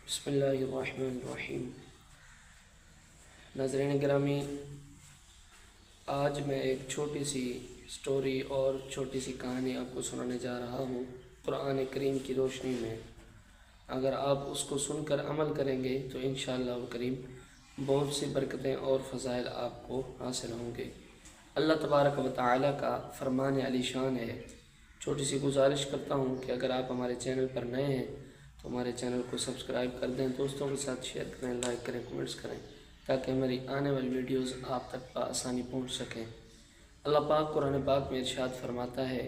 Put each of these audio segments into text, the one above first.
بسم اللہ الرحمن الرحیم۔ ناظرین گرامی، آج میں ایک چھوٹی سی سٹوری اور چھوٹی سی کہانی آپ کو سنانے جا رہا ہوں قرآن کریم کی روشنی میں۔ اگر آپ اس کو سن کر عمل کریں گے تو انشاءاللہ کریم بہت سی برکتیں اور فضائل آپ کو حاصل ہوں گے۔ اللہ تبارک و تعالی کا فرمان علی شان ہے۔ چھوٹی سی گزارش کرتا ہوں کہ اگر آپ ہمارے چینل پر نئے ہیں تو ہمارے چینل کو سبسکرائب کر دیں، دوستوں کے ساتھ شیئر کریں، لائک کریں، کمنٹس کریں تاکہ ہماری آنے والی ویڈیوز آپ تک بآسانی پہنچ سکیں۔ اللہ پاک قرآن پاک میں ارشاد فرماتا ہے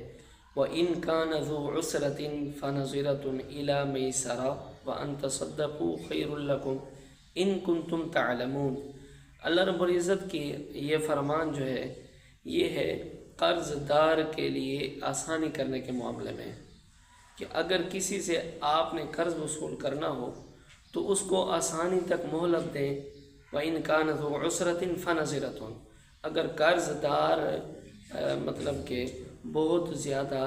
وَإِن كَانَ ذُو عُسْرَةٍ فَنَظِرَةٌ إِلَىٰ مَيْسَرَةٍ وَأَن تَصَدَّقُوا خَيْرٌ لَكُمْ إِن كُنتُمْ تَعْلَمُونَ۔ اللہ رب العزت کی یہ فرمان جو ہے یہ ہے قرض دار کے لیے آسانی کرنے کے معاملے میں، کہ اگر کسی سے آپ نے قرض وصول کرنا ہو تو اس کو آسانی تک مہلت دیں۔ وَإِن كَانَ ذُو عُسْرَةٍ فَنَظِرَةٌ، اگر قرض دار مطلب کہ بہت زیادہ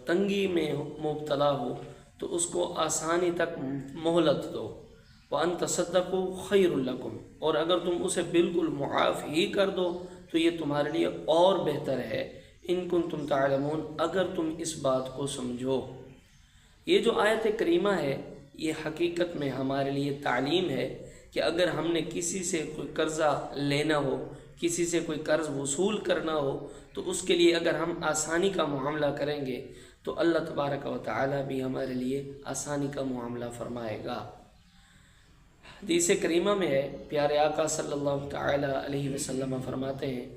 تنگی میں مبتلا ہو تو اس کو آسانی تک مہلت دو۔ وَأَن تَصَدَّقُوا خَيْرٌ لَكُمْ، اور اگر تم اسے بالکل معاف ہی کر دو تو یہ تمہارے لیے اور بہتر ہے۔ ان کنتم تعلمون، اگر تم اس بات کو سمجھو۔ یہ جو آیت کریمہ ہے یہ حقیقت میں ہمارے لیے تعلیم ہے کہ اگر ہم نے کسی سے کوئی قرضہ لینا ہو، کسی سے کوئی قرض وصول کرنا ہو تو اس کے لیے اگر ہم آسانی کا معاملہ کریں گے تو اللہ تبارک و تعالی بھی ہمارے لیے آسانی کا معاملہ فرمائے گا۔ حدیث کریمہ میں ہے، پیارے آقا صلی اللہ تعالی علیہ وسلم فرماتے ہیں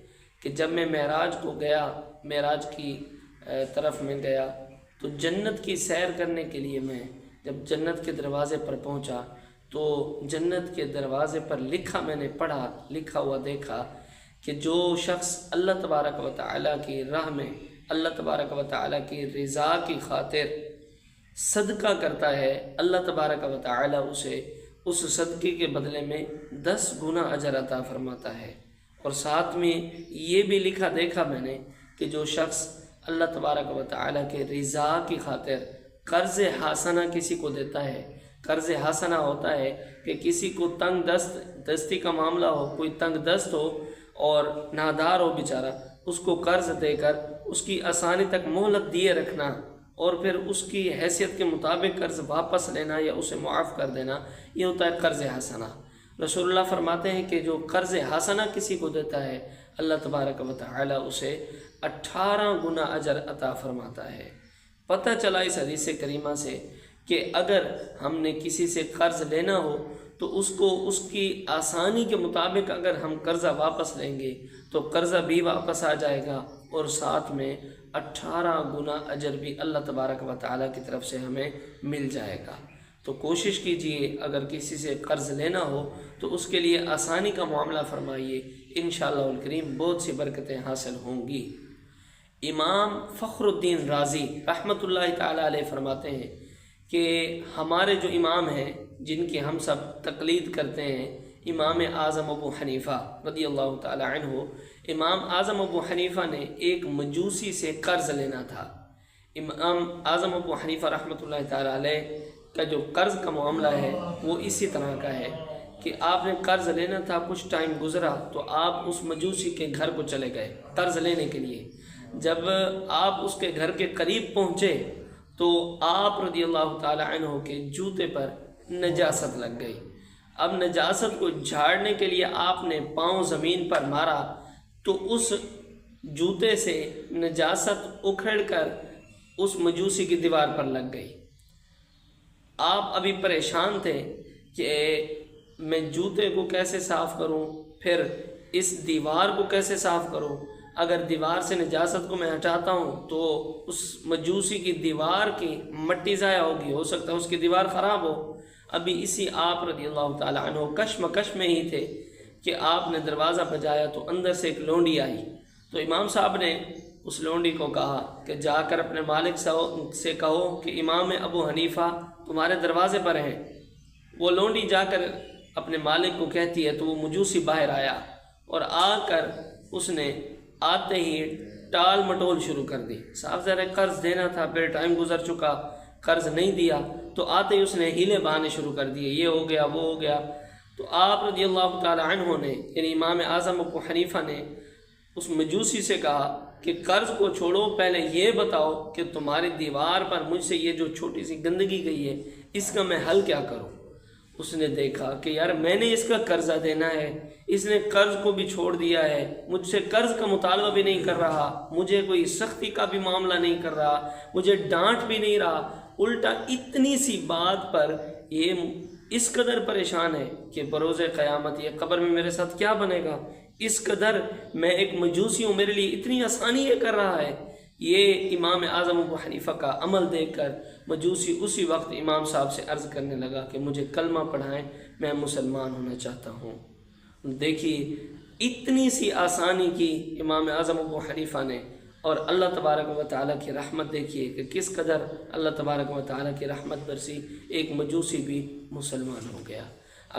کہ جب میں معراج کو گیا، معراج کی طرف میں گیا تو جنت کی سیر کرنے کے لیے میں جب جنت کے دروازے پر پہنچا تو جنت کے دروازے پر میں نے پڑھا، لکھا ہوا دیکھا کہ جو شخص اللہ تبارک و تعالیٰ کی راہ میں، اللہ تبارک و تعالیٰ کی رضا کی خاطر صدقہ کرتا ہے، اللہ تبارک و تعالیٰ اسے اس صدقے کے بدلے میں 10 گنا اجر عطا فرماتا ہے۔ اور ساتھ میں یہ بھی لکھا دیکھا میں نے کہ جو شخص اللہ تبارک و تعالیٰ کے رضا کی خاطر قرض حسنہ کسی کو دیتا ہے۔ قرض حسنہ ہوتا ہے کہ کسی کو تنگ دستی کا معاملہ ہو، کوئی تنگ دست ہو اور نادار ہو بیچارہ، اس کو قرض دے کر اس کی آسانی تک مہلت دیے رکھنا اور پھر اس کی حیثیت کے مطابق قرض واپس لینا یا اسے معاف کر دینا، یہ ہوتا ہے قرض حسنہ۔ رسول اللہ فرماتے ہیں کہ جو قرض حسنہ کسی کو دیتا ہے اللہ تبارک و تعالی اسے 18 گنا اجر عطا فرماتا ہے۔ پتہ چلا اس حدیث کریمہ سے کہ اگر ہم نے کسی سے قرض لینا ہو تو اس کو اس کی آسانی کے مطابق اگر ہم قرضہ واپس لیں گے تو قرضہ بھی واپس آ جائے گا اور ساتھ میں 18 گنا اجر بھی اللہ تبارک و تعالی کی طرف سے ہمیں مل جائے گا۔ تو کوشش کیجئے اگر کسی سے قرض لینا ہو تو اس کے لیے آسانی کا معاملہ فرمائیے، انشاءاللہ الکریم بہت سی برکتیں حاصل ہوں گی۔ امام فخر الدین رازی رحمۃ اللہ تعالی علیہ فرماتے ہیں کہ ہمارے جو امام ہیں جن کی ہم سب تقلید کرتے ہیں، امام اعظم ابو حنیفہ رضی اللہ تعالی عنہ، امام اعظم ابو حنیفہ نے ایک مجوسی سے قرض لینا تھا۔ امام اعظم ابو حنیفہ رحمۃ اللہ تعالی علیہ کا جو قرض کا معاملہ ہے وہ اسی طرح کا ہے کہ آپ نے قرض لینا تھا، کچھ ٹائم گزرا تو آپ اس مجوسی کے گھر کو چلے گئے قرض لینے کے لیے۔ جب آپ اس کے گھر کے قریب پہنچے تو آپ رضی اللہ تعالی عنہ کے جوتے پر نجاست لگ گئی۔ اب نجاست کو جھاڑنے کے لیے آپ نے پاؤں زمین پر مارا تو اس جوتے سے نجاست اکھڑ کر اس مجوسی کی دیوار پر لگ گئی۔ آپ ابھی پریشان تھے کہ میں جوتے کو کیسے صاف کروں، پھر اس دیوار کو کیسے صاف کروں، اگر دیوار سے نجاست کو میں ہٹاتا ہوں تو اس مجوسی کی دیوار کی مٹی ضائع ہوگی، ہو سکتا ہے اس کی دیوار خراب ہو۔ ابھی اسی آپ رضی اللہ تعالی عنہ کشمکش میں ہی تھے کہ آپ نے دروازہ بجایا تو اندر سے ایک لونڈی آئی۔ تو امام صاحب نے اس لونڈی کو کہا کہ جا کر اپنے مالک سے کہو کہ امام ابو حنیفہ تمہارے دروازے پر ہیں۔ وہ لونڈی جا کر اپنے مالک کو کہتی ہے تو وہ مجوسی باہر آیا اور آ کر اس نے آتے ہی ٹال مٹول شروع کر دی۔ صاحب ذرا قرض دینا تھا، پھر ٹائم گزر چکا، قرض نہیں دیا تو آتے ہی اس نے ہیلے بہانے شروع کر دیے، یہ ہو گیا وہ ہو گیا۔ تو آپ رضی اللہ تعالی عنہ نے یعنی امام اعظم ابو حنیفہ نے اس مجوسی سے کہا کہ قرض کو چھوڑو، پہلے یہ بتاؤ کہ تمہاری دیوار پر مجھ سے یہ جو چھوٹی سی گندگی گئی ہے اس کا میں حل کیا کروں؟ اس نے دیکھا کہ یار میں نے اس کا قرضہ دینا ہے، اس نے قرض کو بھی چھوڑ دیا ہے، مجھ سے قرض کا مطالبہ بھی نہیں کر رہا، مجھے کوئی سختی کا بھی معاملہ نہیں کر رہا، مجھے ڈانٹ بھی نہیں رہا، الٹا اتنی سی بات پر یہ اس قدر پریشان ہے کہ بروز قیامت یہ قبر میں میرے ساتھ کیا بنے گا، اس قدر میں ایک مجوسی ہوں، میرے لیے اتنی آسانی یہ کر رہا ہے۔ یہ امام اعظم ابو حنیفہ کا عمل دیکھ کر مجوسی اسی وقت امام صاحب سے عرض کرنے لگا کہ مجھے کلمہ پڑھائیں، میں مسلمان ہونا چاہتا ہوں۔ دیکھیے اتنی سی آسانی کی امام اعظم ابو حنیفہ نے، اور اللہ تبارک و تعالیٰ کی رحمت دیکھیے کہ کس قدر اللہ تبارک و تعالیٰ کی رحمت برسی، ایک مجوسی بھی مسلمان ہو گیا۔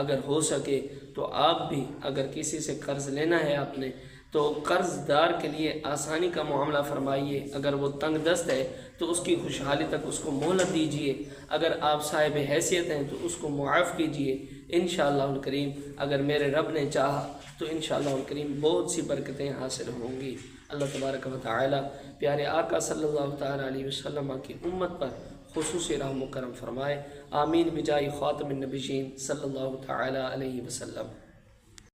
اگر ہو سکے تو آپ بھی اگر کسی سے قرض لینا ہے آپ نے تو قرض دار کے لیے آسانی کا معاملہ فرمائیے، اگر وہ تنگ دست ہے تو اس کی خوشحالی تک اس کو مہلت دیجیے، اگر آپ صاحب حیثیت ہیں تو اس کو معاف کیجیے۔ انشاءاللہ الکریم اگر میرے رب نے چاہا تو انشاءاللہ الکریم بہت سی برکتیں حاصل ہوں گی۔ اللہ تبارک و تعالی پیارے آقا صلی اللہ تعالی علیہ وسلم کی امت پر خصوصی رحم و کرم فرمائے، آمین بجائے خاتم النبیین صلی اللہ تعالی علیہ وسلم۔